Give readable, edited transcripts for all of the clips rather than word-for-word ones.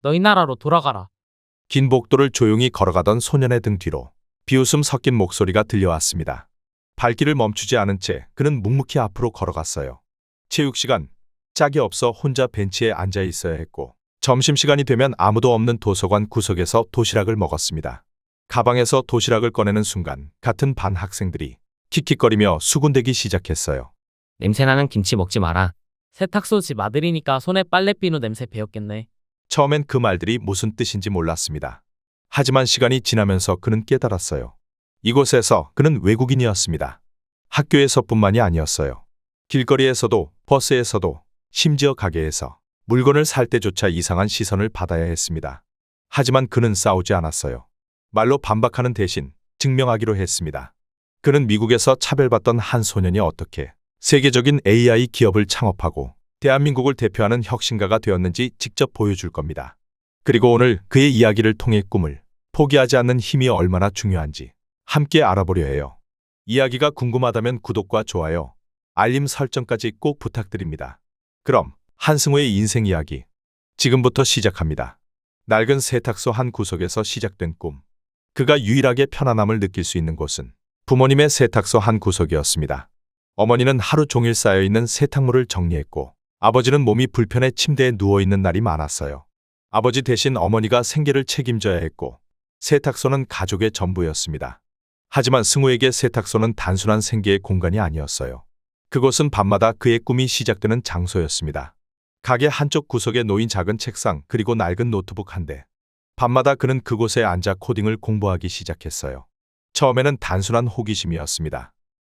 너희 나라로 돌아가라. 긴 복도를 조용히 걸어가던 소년의 등 뒤로 비웃음 섞인 목소리가 들려왔습니다. 발길을 멈추지 않은 채 그는 묵묵히 앞으로 걸어갔어요. 체육 시간, 짝이 없어 혼자 벤치에 앉아 있어야 했고, 점심시간이 되면 아무도 없는 도서관 구석에서 도시락을 먹었습니다. 가방에서 도시락을 꺼내는 순간 같은 반 학생들이 킥킥거리며 수군대기 시작했어요. 냄새나는 김치 먹지 마라. 세탁소 집 아들이니까 손에 빨래비누 냄새 배었겠네. 처음엔 그 말들이 무슨 뜻인지 몰랐습니다. 하지만 시간이 지나면서 그는 깨달았어요. 이곳에서 그는 외국인이었습니다. 학교에서뿐만이 아니었어요. 길거리에서도, 버스에서도, 심지어 가게에서 물건을 살 때조차 이상한 시선을 받아야 했습니다. 하지만 그는 싸우지 않았어요. 말로 반박하는 대신 증명하기로 했습니다. 그는 미국에서 차별받던 한 소년이 어떻게 세계적인 AI 기업을 창업하고 대한민국을 대표하는 혁신가가 되었는지 직접 보여줄 겁니다. 그리고 오늘 그의 이야기를 통해 꿈을 포기하지 않는 힘이 얼마나 중요한지 함께 알아보려 해요. 이야기가 궁금하다면 구독과 좋아요, 알림 설정까지 꼭 부탁드립니다. 그럼 한승우의 인생 이야기 지금부터 시작합니다. 낡은 세탁소 한 구석에서 시작된 꿈. 그가 유일하게 편안함을 느낄 수 있는 곳은 부모님의 세탁소 한 구석이었습니다. 어머니는 하루 종일 쌓여있는 세탁물을 정리했고, 아버지는 몸이 불편해 침대에 누워있는 날이 많았어요. 아버지 대신 어머니가 생계를 책임져야 했고, 세탁소는 가족의 전부였습니다. 하지만 승우에게 세탁소는 단순한 생계의 공간이 아니었어요. 그곳은 밤마다 그의 꿈이 시작되는 장소였습니다. 가게 한쪽 구석에 놓인 작은 책상 그리고 낡은 노트북 한 대. 밤마다 그는 그곳에 앉아 코딩을 공부하기 시작했어요. 처음에는 단순한 호기심이었습니다.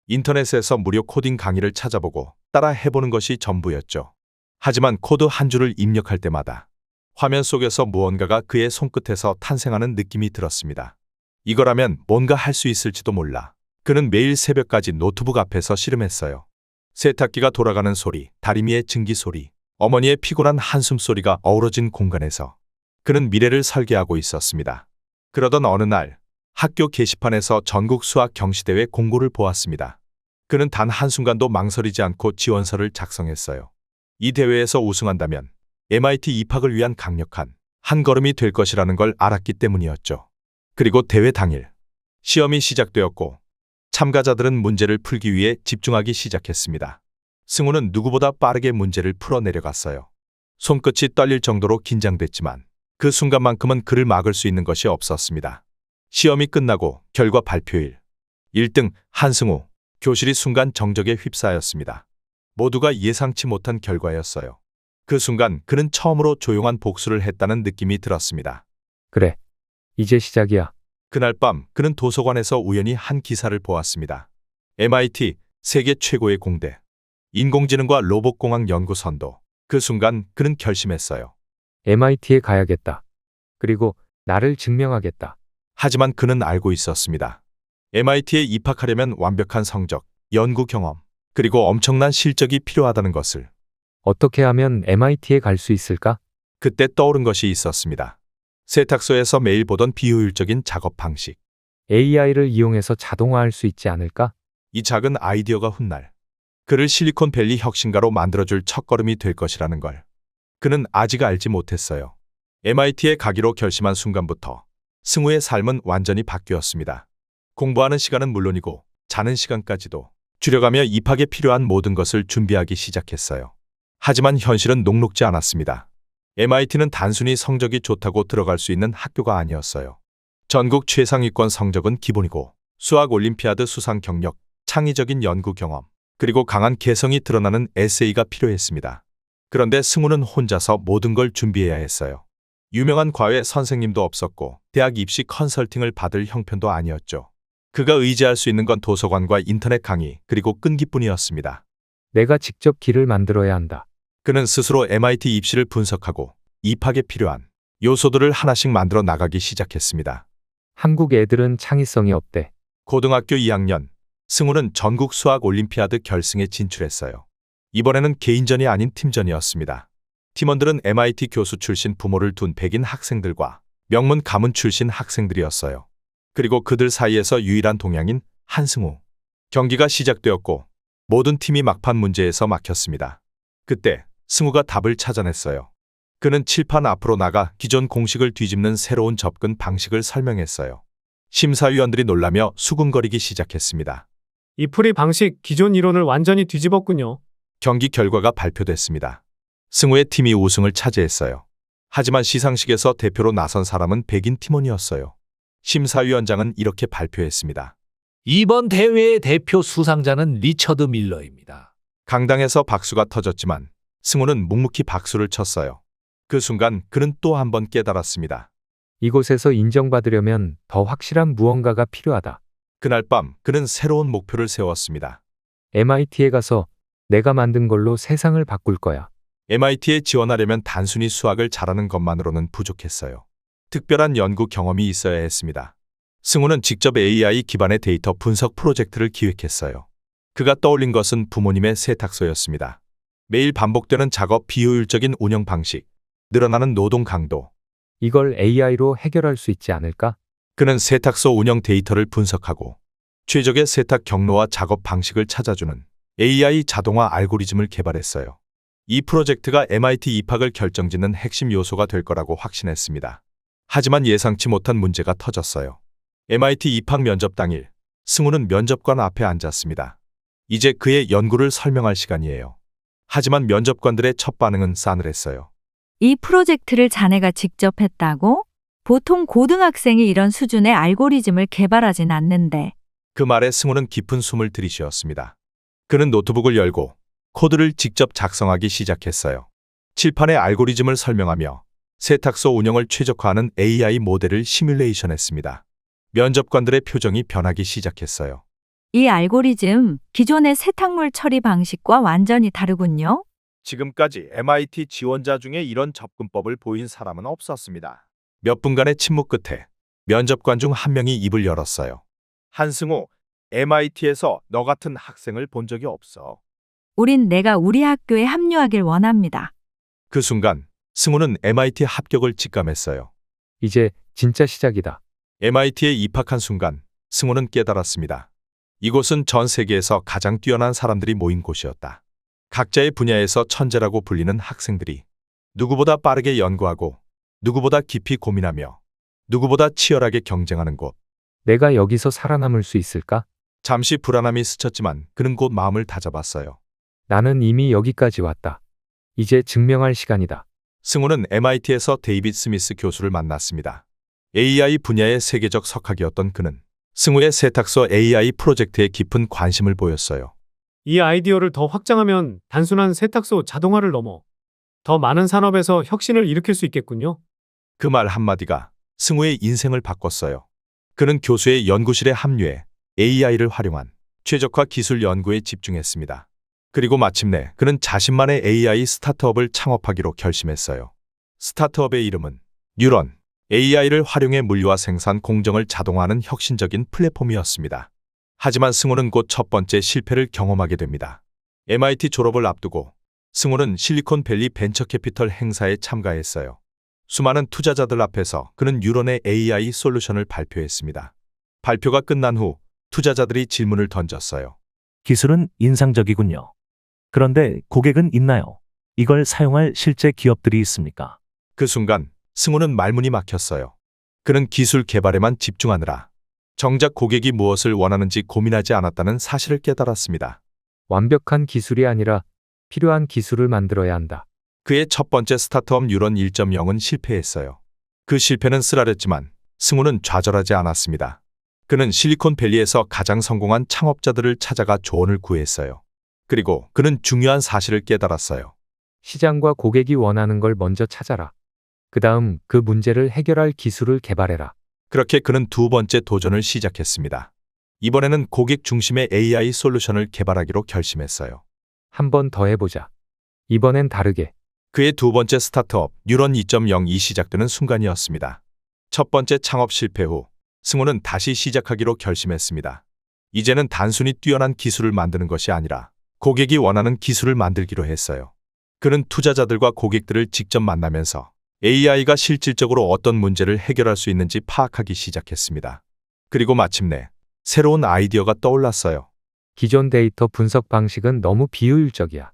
인터넷에서 무료 코딩 강의를 찾아보고 따라 해보는 것이 전부였죠. 하지만 코드 한 줄을 입력할 때마다 화면 속에서 무언가가 그의 손끝에서 탄생하는 느낌이 들었습니다. 이거라면 뭔가 할 수 있을지도 몰라. 그는 매일 새벽까지 노트북 앞에서 씨름했어요. 세탁기가 돌아가는 소리, 다리미의 증기 소리, 어머니의 피곤한 한숨 소리가 어우러진 공간에서 그는 미래를 설계하고 있었습니다. 그러던 어느 날 학교 게시판에서 전국 수학 경시대회 공고를 보았습니다. 그는 단 한순간도 망설이지 않고 지원서를 작성했어요. 이 대회에서 우승한다면 MIT 입학을 위한 강력한 한 걸음이 될 것이라는 걸 알았기 때문이었죠. 그리고 대회 당일 시험이 시작되었고, 참가자들은 문제를 풀기 위해 집중하기 시작했습니다. 승우는 누구보다 빠르게 문제를 풀어 내려갔어요. 손끝이 떨릴 정도로 긴장됐지만 그 순간만큼은 그를 막을 수 있는 것이 없었습니다. 시험이 끝나고 결과 발표일. 1등 한승우. 교실이 순간 정적에 휩싸였습니다. 모두가 예상치 못한 결과였어요. 그 순간 그는 처음으로 조용한 복수를 했다는 느낌이 들었습니다. 그래. 이제 시작이야. 그날 밤 그는 도서관에서 우연히 한 기사를 보았습니다. MIT, 세계 최고의 공대. 인공지능과 로봇공학 연구선도. 그 순간 그는 결심했어요. MIT에 가야겠다. 그리고 나를 증명하겠다. 하지만 그는 알고 있었습니다. MIT에 입학하려면 완벽한 성적, 연구 경험, 그리고 엄청난 실적이 필요하다는 것을. 어떻게 하면 MIT에 갈 수 있을까? 그때 떠오른 것이 있었습니다. 세탁소에서 매일 보던 비효율적인 작업 방식. AI를 이용해서 자동화할 수 있지 않을까? 이 작은 아이디어가 훗날 그를 실리콘밸리 혁신가로 만들어줄 첫걸음이 될 것이라는 걸 그는 아직 알지 못했어요. MIT에 가기로 결심한 순간부터 승우의 삶은 완전히 바뀌었습니다. 공부하는 시간은 물론이고 자는 시간까지도 줄여가며 입학에 필요한 모든 것을 준비하기 시작했어요. 하지만 현실은 녹록지 않았습니다. MIT는 단순히 성적이 좋다고 들어갈 수 있는 학교가 아니었어요. 전국 최상위권 성적은 기본이고, 수학 올림피아드 수상 경력, 창의적인 연구 경험, 그리고 강한 개성이 드러나는 에세이가 필요했습니다. 그런데 승우는 혼자서 모든 걸 준비해야 했어요. 유명한 과외 선생님도 없었고, 대학 입시 컨설팅을 받을 형편도 아니었죠. 그가 의지할 수 있는 건 도서관과 인터넷 강의, 그리고 끈기뿐이었습니다. 내가 직접 길을 만들어야 한다. 그는 스스로 MIT 입시를 분석하고 입학에 필요한 요소들을 하나씩 만들어 나가기 시작했습니다. 한국 애들은 창의성이 없대. 고등학교 2학년, 승우는 전국 수학 올림피아드 결승에 진출했어요. 이번에는 개인전이 아닌 팀전이었습니다. 팀원들은 MIT 교수 출신 부모를 둔 백인 학생들과 명문 가문 출신 학생들이었어요. 그리고 그들 사이에서 유일한 동양인 한승우. 경기가 시작되었고 모든 팀이 막판 문제에서 막혔습니다. 그때 승우가 답을 찾아냈어요. 그는 칠판 앞으로 나가 기존 공식을 뒤집는 새로운 접근 방식을 설명했어요. 심사위원들이 놀라며 수군거리기 시작했습니다. 이 풀이 방식 기존 이론을 완전히 뒤집었군요. 경기 결과가 발표됐습니다. 승우의 팀이 우승을 차지했어요. 하지만 시상식에서 대표로 나선 사람은 백인 팀원이었어요. 심사위원장은 이렇게 발표했습니다. 이번 대회의 대표 수상자는 리처드 밀러입니다. 강당에서 박수가 터졌지만 승우는 묵묵히 박수를 쳤어요. 그 순간 그는 또 한 번 깨달았습니다. 이곳에서 인정받으려면 더 확실한 무언가가 필요하다. 그날 밤 그는 새로운 목표를 세웠습니다. MIT에 가서 내가 만든 걸로 세상을 바꿀 거야. MIT에 지원하려면 단순히 수학을 잘하는 것만으로는 부족했어요. 특별한 연구 경험이 있어야 했습니다. 승우는 직접 AI 기반의 데이터 분석 프로젝트를 기획했어요. 그가 떠올린 것은 부모님의 세탁소였습니다. 매일 반복되는 작업 비효율적인 운영 방식, 늘어나는 노동 강도. 이걸 AI로 해결할 수 있지 않을까? 그는 세탁소 운영 데이터를 분석하고 최적의 세탁 경로와 작업 방식을 찾아주는 AI 자동화 알고리즘을 개발했어요. 이 프로젝트가 MIT 입학을 결정짓는 핵심 요소가 될 거라고 확신했습니다. 하지만 예상치 못한 문제가 터졌어요. MIT 입학 면접 당일, 승우는 면접관 앞에 앉았습니다. 이제 그의 연구를 설명할 시간이에요. 하지만 면접관들의 첫 반응은 싸늘했어요. 이 프로젝트를 자네가 직접 했다고? 보통 고등학생이 이런 수준의 알고리즘을 개발하진 않는데. 그 말에 승우는 깊은 숨을 들이쉬었습니다. 그는 노트북을 열고 코드를 직접 작성하기 시작했어요. 칠판의 알고리즘을 설명하며 세탁소 운영을 최적화하는 AI 모델을 시뮬레이션했습니다. 면접관들의 표정이 변하기 시작했어요. 이 알고리즘, 기존의 세탁물 처리 방식과 완전히 다르군요. 지금까지 MIT 지원자 중에 이런 접근법을 보인 사람은 없었습니다. 몇 분간의 침묵 끝에 면접관 중 한 명이 입을 열었어요. 한승우, MIT에서 너 같은 학생을 본 적이 없어. 우린 내가 우리 학교에 합류하길 원합니다. 그 순간 승우는 MIT 합격을 직감했어요. 이제 진짜 시작이다. MIT에 입학한 순간 승우는 깨달았습니다. 이곳은 전 세계에서 가장 뛰어난 사람들이 모인 곳이었다. 각자의 분야에서 천재라고 불리는 학생들이 누구보다 빠르게 연구하고 누구보다 깊이 고민하며 누구보다 치열하게 경쟁하는 곳. 내가 여기서 살아남을 수 있을까? 잠시 불안함이 스쳤지만 그는 곧 마음을 다잡았어요. 나는 이미 여기까지 왔다. 이제 증명할 시간이다. 승우는 MIT에서 데이빗 스미스 교수를 만났습니다. AI 분야의 세계적 석학이었던 그는 승우의 세탁소 AI 프로젝트에 깊은 관심을 보였어요. 이 아이디어를 더 확장하면 단순한 세탁소 자동화를 넘어 더 많은 산업에서 혁신을 일으킬 수 있겠군요. 그 말 한마디가 승우의 인생을 바꿨어요. 그는 교수의 연구실에 합류해 AI를 활용한 최적화 기술 연구에 집중했습니다. 그리고 마침내 그는 자신만의 AI 스타트업을 창업하기로 결심했어요. 스타트업의 이름은 뉴런, AI를 활용해 물류와 생산 공정을 자동화하는 혁신적인 플랫폼이었습니다. 하지만 승우는 곧 첫 번째 실패를 경험하게 됩니다. MIT 졸업을 앞두고 승우는 실리콘밸리 벤처캐피털 행사에 참가했어요. 수많은 투자자들 앞에서 그는 뉴런의 AI 솔루션을 발표했습니다. 발표가 끝난 후 투자자들이 질문을 던졌어요. 기술은 인상적이군요. 그런데 고객은 있나요? 이걸 사용할 실제 기업들이 있습니까? 그 순간 승우는 말문이 막혔어요. 그는 기술 개발에만 집중하느라 정작 고객이 무엇을 원하는지 고민하지 않았다는 사실을 깨달았습니다. 완벽한 기술이 아니라 필요한 기술을 만들어야 한다. 그의 첫 번째 스타트업 뉴런 1.0은 실패했어요. 그 실패는 쓰라렸지만 승우는 좌절하지 않았습니다. 그는 실리콘밸리에서 가장 성공한 창업자들을 찾아가 조언을 구했어요. 그리고 그는 중요한 사실을 깨달았어요. 시장과 고객이 원하는 걸 먼저 찾아라. 그 다음 그 문제를 해결할 기술을 개발해라. 그렇게 그는 두 번째 도전을 시작했습니다. 이번에는 고객 중심의 AI 솔루션을 개발하기로 결심했어요. 한 번 더 해보자. 이번엔 다르게. 그의 두 번째 스타트업 뉴런 2.0이 시작되는 순간이었습니다. 첫 번째 창업 실패 후 승우는 다시 시작하기로 결심했습니다. 이제는 단순히 뛰어난 기술을 만드는 것이 아니라 고객이 원하는 기술을 만들기로 했어요. 그는 투자자들과 고객들을 직접 만나면서 AI가 실질적으로 어떤 문제를 해결할 수 있는지 파악하기 시작했습니다. 그리고 마침내 새로운 아이디어가 떠올랐어요. 기존 데이터 분석 방식은 너무 비효율적이야.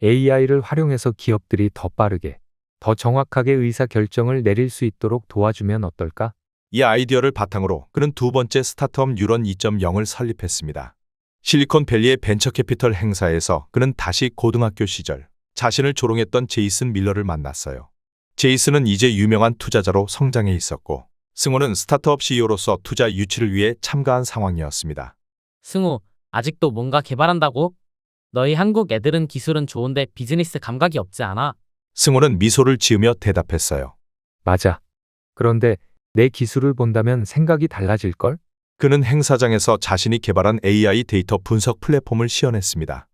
AI를 활용해서 기업들이 더 빠르게, 더 정확하게 의사 결정을 내릴 수 있도록 도와주면 어떨까? 이 아이디어를 바탕으로 그는 두 번째 스타트업 뉴런 2.0을 설립했습니다. 실리콘밸리의 벤처캐피털 행사에서 그는 다시 고등학교 시절 자신을 조롱했던 제이슨 밀러를 만났어요. 제이슨은 이제 유명한 투자자로 성장해 있었고 승호는 스타트업 CEO로서 투자 유치를 위해 참가한 상황이었습니다. 승우, 아직도 뭔가 개발한다고? 너희 한국 애들은 기술은 좋은데 비즈니스 감각이 없지 않아? 승호는 미소를 지으며 대답했어요. 맞아. 그런데 내 기술을 본다면 생각이 달라질걸? 그는 행사장에서 자신이 개발한 AI 데이터 분석 플랫폼을 시연했습니다.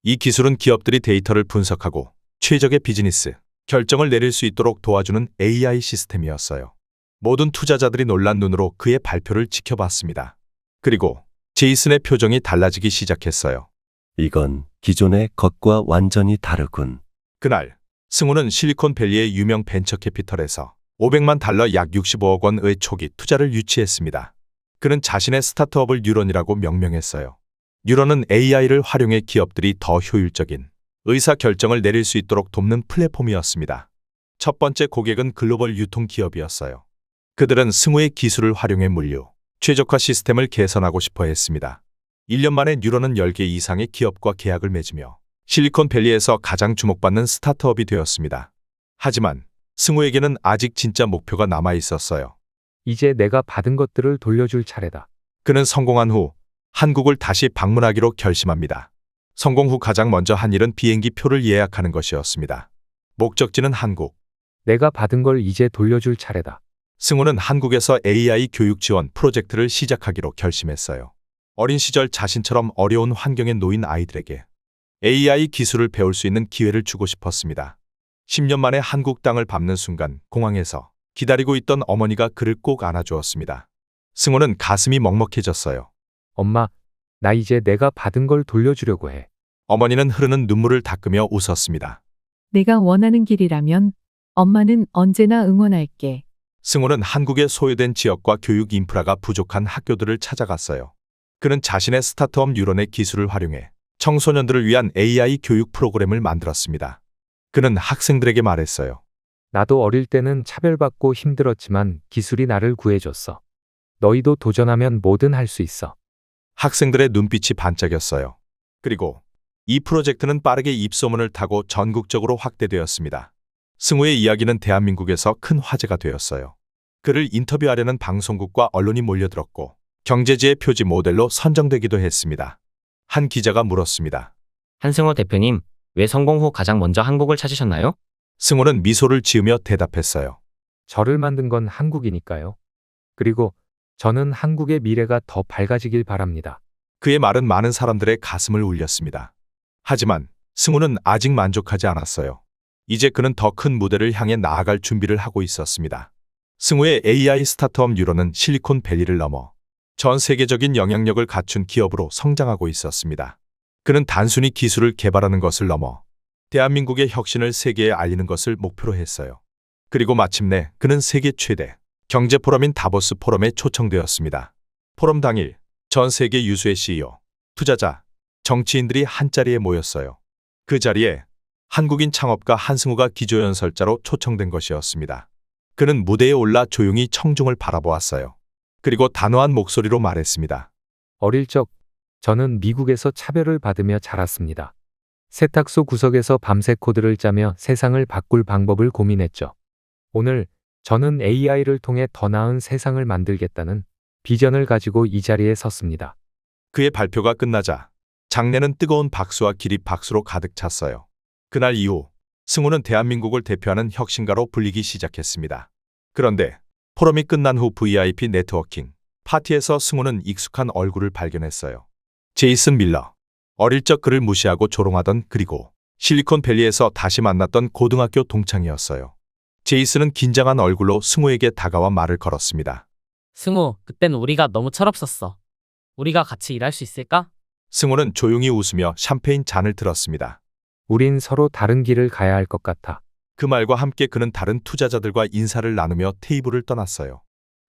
이 기술은 기업들이 데이터를 분석하고 최적의 비즈니스 결정을 내릴 수 있도록 도와주는 AI 시스템이었어요. 모든 투자자들이 놀란 눈으로 그의 발표를 지켜봤습니다. 그리고 제이슨의 표정이 달라지기 시작했어요. 이건 기존의 것과 완전히 다르군. 그날 승우는 실리콘밸리의 유명 벤처캐피털에서 500만 달러 약 65억 원의 초기 투자를 유치했습니다. 그는 자신의 스타트업을 뉴런이라고 명명했어요. 뉴런은 AI를 활용해 기업들이 더 효율적인 의사 결정을 내릴 수 있도록 돕는 플랫폼이었습니다. 첫 번째 고객은 글로벌 유통기업이었어요. 그들은 승우의 기술을 활용해 물류, 최적화 시스템을 개선하고 싶어 했습니다. 1년 만에 뉴런은 10개 이상의 기업과 계약을 맺으며 실리콘밸리에서 가장 주목받는 스타트업이 되었습니다. 하지만 승우에게는 아직 진짜 목표가 남아 있었어요. 이제 내가 받은 것들을 돌려줄 차례다. 그는 성공한 후 한국을 다시 방문하기로 결심합니다. 성공 후 가장 먼저 한 일은 비행기 표를 예약하는 것이었습니다. 목적지는 한국. 내가 받은 걸 이제 돌려줄 차례다. 승우는 한국에서 AI 교육 지원 프로젝트를 시작하기로 결심했어요. 어린 시절 자신처럼 어려운 환경에 놓인 아이들에게 AI 기술을 배울 수 있는 기회를 주고 싶었습니다. 10년 만에 한국 땅을 밟는 순간 공항에서 기다리고 있던 어머니가 그를 꼭 안아주었습니다. 승우는 가슴이 먹먹해졌어요. 엄마, 나 이제 내가 받은 걸 돌려주려고 해. 어머니는 흐르는 눈물을 닦으며 웃었습니다. 내가 원하는 길이라면 엄마는 언제나 응원할게. 승우는 한국의 소외된 지역과 교육 인프라가 부족한 학교들을 찾아갔어요. 그는 자신의 스타트업 뉴런의 기술을 활용해 청소년들을 위한 AI 교육 프로그램을 만들었습니다. 그는 학생들에게 말했어요. 나도 어릴 때는 차별받고 힘들었지만 기술이 나를 구해줬어. 너희도 도전하면 뭐든 할 수 있어. 학생들의 눈빛이 반짝였어요. 그리고 이 프로젝트는 빠르게 입소문을 타고 전국적으로 확대되었습니다. 승우의 이야기는 대한민국에서 큰 화제가 되었어요. 그를 인터뷰하려는 방송국과 언론이 몰려들었고 경제지의 표지 모델로 선정되기도 했습니다. 한 기자가 물었습니다. 한승호 대표님, 왜 성공 후 가장 먼저 한국을 찾으셨나요? 승우는 미소를 지으며 대답했어요. 저를 만든 건 한국이니까요. 그리고 저는 한국의 미래가 더 밝아지길 바랍니다. 그의 말은 많은 사람들의 가슴을 울렸습니다. 하지만 승우는 아직 만족하지 않았어요. 이제 그는 더 큰 무대를 향해 나아갈 준비를 하고 있었습니다. 승우의 AI 스타트업 뉴런은 실리콘밸리를 넘어 전 세계적인 영향력을 갖춘 기업으로 성장하고 있었습니다. 그는 단순히 기술을 개발하는 것을 넘어 대한민국의 혁신을 세계에 알리는 것을 목표로 했어요. 그리고 마침내 그는 세계 최대 경제 포럼인 다보스 포럼에 초청되었습니다. 포럼 당일 전 세계 유수의 CEO, 투자자, 정치인들이 한자리에 모였어요. 그 자리에 한국인 창업가 한승우가 기조연설자로 초청된 것이었습니다. 그는 무대에 올라 조용히 청중을 바라보았어요. 그리고 단호한 목소리로 말했습니다. 어릴 적 저는 미국에서 차별을 받으며 자랐습니다. 세탁소 구석에서 밤새 코드를 짜며 세상을 바꿀 방법을 고민했죠. 오늘 저는 AI를 통해 더 나은 세상을 만들겠다는 비전을 가지고 이 자리에 섰습니다. 그의 발표가 끝나자 장내는 뜨거운 박수와 기립박수로 가득 찼어요. 그날 이후 승우는 대한민국을 대표하는 혁신가로 불리기 시작했습니다. 그런데 포럼이 끝난 후 VIP 네트워킹 파티에서 승우는 익숙한 얼굴을 발견했어요. 제이슨 밀러. 어릴 적 그를 무시하고 조롱하던 그리고 실리콘밸리에서 다시 만났던 고등학교 동창이었어요. 제이슨은 긴장한 얼굴로 승우에게 다가와 말을 걸었습니다. 승우, 그땐 우리가 너무 철없었어. 우리가 같이 일할 수 있을까? 승우는 조용히 웃으며 샴페인 잔을 들었습니다. 우린 서로 다른 길을 가야 할 것 같아. 그 말과 함께 그는 다른 투자자들과 인사를 나누며 테이블을 떠났어요.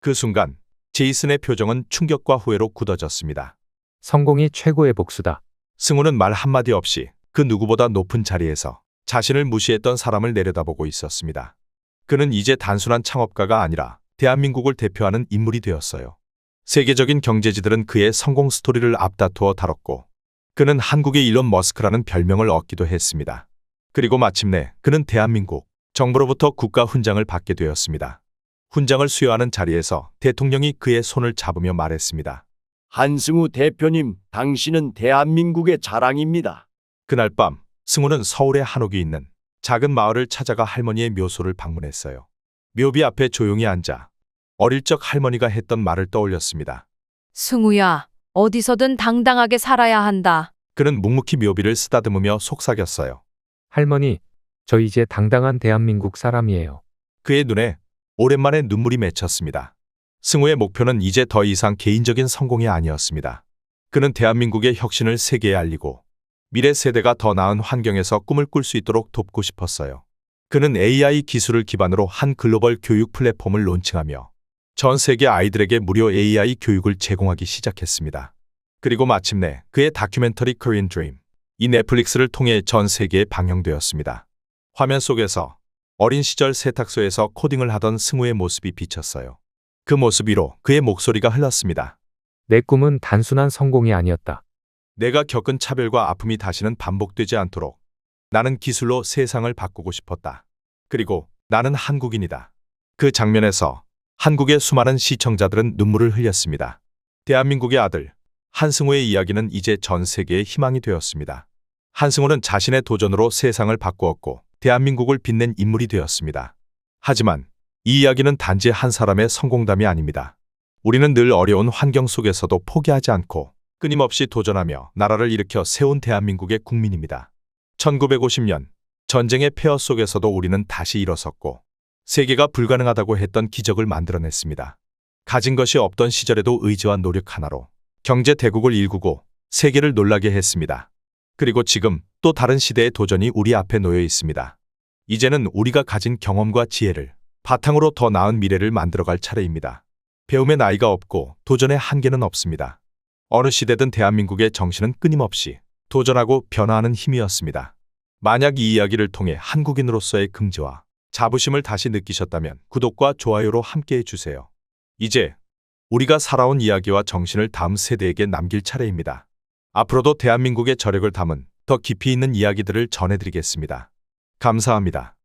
그 순간 제이슨의 표정은 충격과 후회로 굳어졌습니다. 성공이 최고의 복수다. 승우는 말 한마디 없이 그 누구보다 높은 자리에서 자신을 무시했던 사람을 내려다보고 있었습니다. 그는 이제 단순한 창업가가 아니라 대한민국을 대표하는 인물이 되었어요. 세계적인 경제지들은 그의 성공 스토리를 앞다투어 다뤘고 그는 한국의 일론 머스크라는 별명을 얻기도 했습니다. 그리고 마침내 그는 대한민국 정부로부터 국가 훈장을 받게 되었습니다. 훈장을 수여하는 자리에서 대통령이 그의 손을 잡으며 말했습니다. 한승우 대표님, 당신은 대한민국의 자랑입니다. 그날 밤 승우는 서울의 한옥이 있는 작은 마을을 찾아가 할머니의 묘소를 방문했어요. 묘비 앞에 조용히 앉아 어릴 적 할머니가 했던 말을 떠올렸습니다. 승우야, 어디서든 당당하게 살아야 한다. 그는 묵묵히 묘비를 쓰다듬으며 속삭였어요. 할머니, 저 이제 당당한 대한민국 사람이에요. 그의 눈에 오랜만에 눈물이 맺혔습니다. 승우의 목표는 이제 더 이상 개인적인 성공이 아니었습니다. 그는 대한민국의 혁신을 세계에 알리고 미래 세대가 더 나은 환경에서 꿈을 꿀 수 있도록 돕고 싶었어요. 그는 AI 기술을 기반으로 한 글로벌 교육 플랫폼을 론칭하며 전 세계 아이들에게 무료 AI 교육을 제공하기 시작했습니다. 그리고 마침내 그의 다큐멘터리 Korean Dream, 이 넷플릭스를 통해 전 세계에 방영되었습니다. 화면 속에서 어린 시절 세탁소에서 코딩을 하던 승우의 모습이 비쳤어요. 그 모습 위로 그의 목소리가 흘렀습니다. 내 꿈은 단순한 성공이 아니었다. 내가 겪은 차별과 아픔이 다시는 반복되지 않도록 나는 기술로 세상을 바꾸고 싶었다. 그리고 나는 한국인이다. 그 장면에서 한국의 수많은 시청자들은 눈물을 흘렸습니다. 대한민국의 아들 한승우의 이야기는 이제 전 세계의 희망이 되었습니다. 한승우는 자신의 도전으로 세상을 바꾸었고 대한민국을 빛낸 인물이 되었습니다. 하지만 이 이야기는 단지 한 사람의 성공담이 아닙니다. 우리는 늘 어려운 환경 속에서도 포기하지 않고 끊임없이 도전하며 나라를 일으켜 세운 대한민국의 국민입니다. 1950년 전쟁의 폐허 속에서도 우리는 다시 일어섰고 세계가 불가능하다고 했던 기적을 만들어냈습니다. 가진 것이 없던 시절에도 의지와 노력 하나로 경제 대국을 일구고 세계를 놀라게 했습니다. 그리고 지금 또 다른 시대의 도전이 우리 앞에 놓여 있습니다. 이제는 우리가 가진 경험과 지혜를 바탕으로 더 나은 미래를 만들어갈 차례입니다. 배움의 나이가 없고 도전의 한계는 없습니다. 어느 시대든 대한민국의 정신은 끊임없이 도전하고 변화하는 힘이었습니다. 만약 이 이야기를 통해 한국인으로서의 긍지와 자부심을 다시 느끼셨다면 구독과 좋아요로 함께해 주세요. 이제 우리가 살아온 이야기와 정신을 다음 세대에게 남길 차례입니다. 앞으로도 대한민국의 저력을 담은 더 깊이 있는 이야기들을 전해드리겠습니다. 감사합니다.